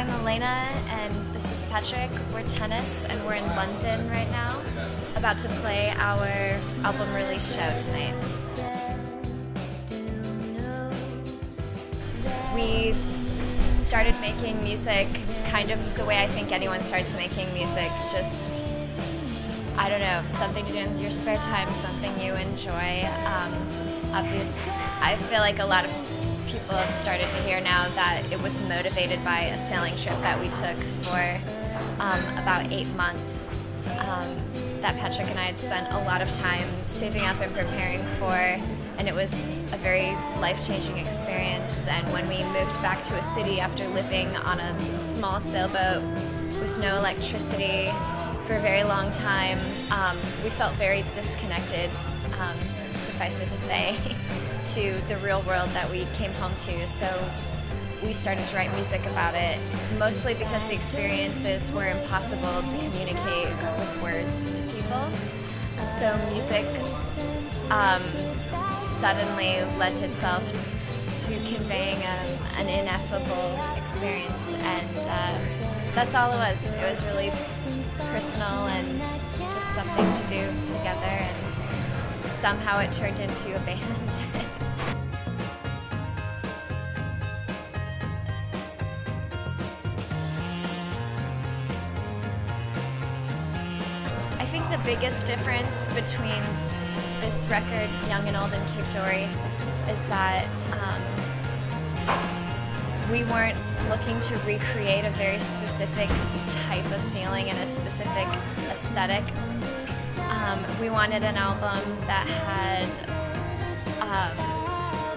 I'm Elena, and this is Patrick. We're Tennis, and we're in London right now, about to play our album release show tonight. We started making music kind of the way I think anyone starts making music, just, I don't know, something to do in your spare time, something you enjoy. Obviously, I feel like a lot of people have started to hear now that it was motivated by a sailing trip that we took for about 8 months that Patrick and I had spent a lot of time saving up and preparing for, and it was a very life-changing experience. And when we moved back to a city after living on a small sailboat with no electricity for a very long time, we felt very disconnected, suffice it to say, to the real world that we came home to. So we started to write music about it, mostly because the experiences were impossible to communicate with words to people. So music suddenly lent itself to conveying an ineffable experience, and that's all it was. It was really personal and just something to do together, and somehow it turned into a band. I think the biggest difference between this record, Young and Old and Cape Dory, is that we weren't looking to recreate a very specific type of feeling and a specific aesthetic. We wanted an album that had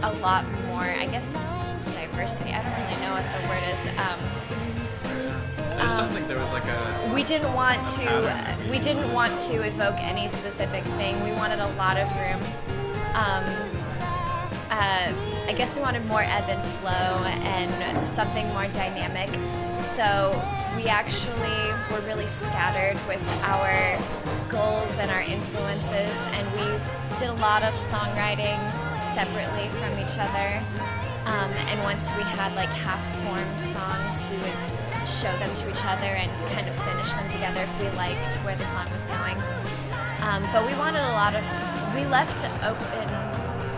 a lot more, I guess, diversity. I don't really know what the word is. I just don't think there was like a... We didn't want to evoke any specific thing. We wanted a lot of room. I guess we wanted more ebb and flow and something more dynamic. So we actually were really scattered with our goals and our influences, and we did a lot of songwriting separately from each other. And once we had like half-formed songs, we would show them to each other and kind of finish them together if we liked where the song was going. But we wanted we left open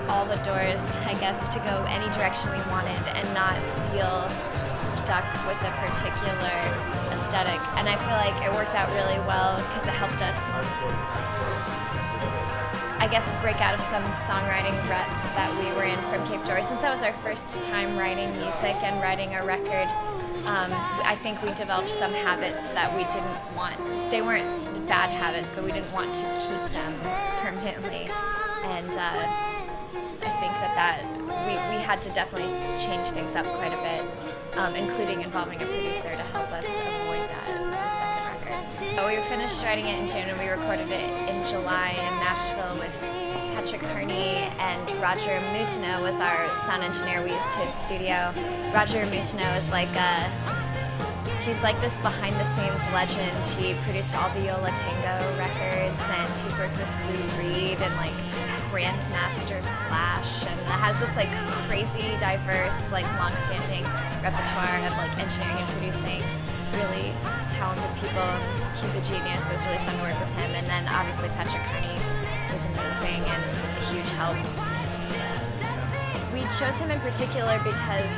all the doors, I guess, to go any direction we wanted and not feel stuck with a particular aesthetic. And I feel like it worked out really well because it helped us, I guess, break out of some songwriting ruts that we were in from Cape Dory. Since that was our first time writing music and writing a record, I think we developed some habits that we didn't want. They weren't bad habits, but we didn't want to keep them permanently. And I think that we had to definitely change things up quite a bit, including involving a producer to help us avoid that with the second record. So we finished writing it in June, and we recorded it in July in Nashville with Patrick Kearney, and Roger Mutino was our sound engineer. We used his studio. Roger Mutino is like he's like this behind-the-scenes legend. He produced all the Yola Tango records, and he's worked with Lou Reed and like Grandmaster Flash, and it has this like crazy, diverse, like long-standing repertoire of like engineering and producing really talented people. He's a genius. It was really fun to work with him. And then obviously Patrick Kearney was amazing and a huge help. We chose him in particular because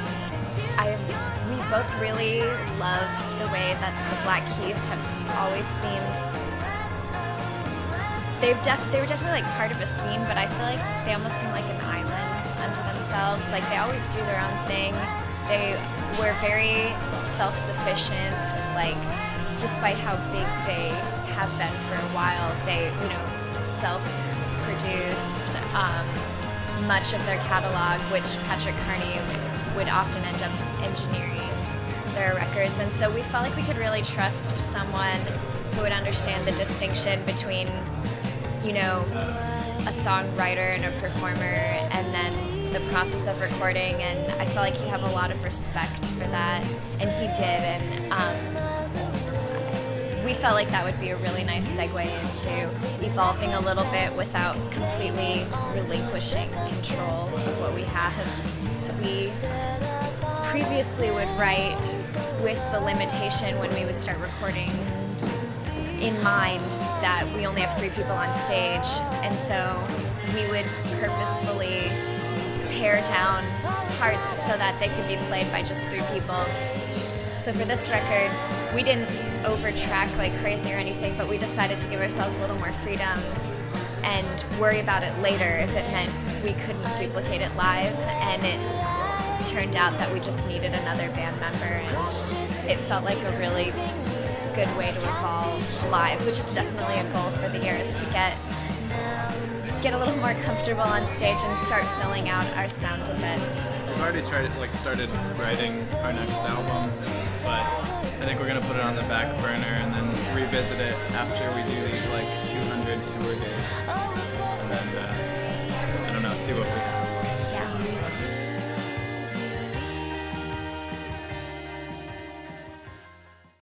we both really loved the way that the Black Keys have always seemed. They were definitely like part of a scene, but I feel like they almost seem like an island unto themselves. Like they always do their own thing. They were very self-sufficient. Like despite how big they have been for a while, they self-produced much of their catalog, which Patrick Kearney would often end up engineering their records. And so we felt like we could really trust someone who would understand the distinction between a songwriter and a performer, and then the process of recording, and I felt like he'd have a lot of respect for that, and he did, and we felt like that would be a really nice segue into evolving a little bit without completely relinquishing control of what we have. So we previously would write with the limitation when we would start recording in mind that we only have 3 people on stage, and so we would purposefully pare down parts so that they could be played by just 3 people. So for this record, we didn't overtrack like crazy or anything, but we decided to give ourselves a little more freedom and worry about it later if it meant we couldn't duplicate it live, and it turned out that we just needed another band member, and it felt like a really good way to evolve live, which is definitely a goal for the year, is to get a little more comfortable on stage and start filling out our sound a bit. We've already started writing our next album, but I think we're gonna put it on the back burner and then revisit it after we do these like 200 tour days, and then I don't know, see what we have. Yeah.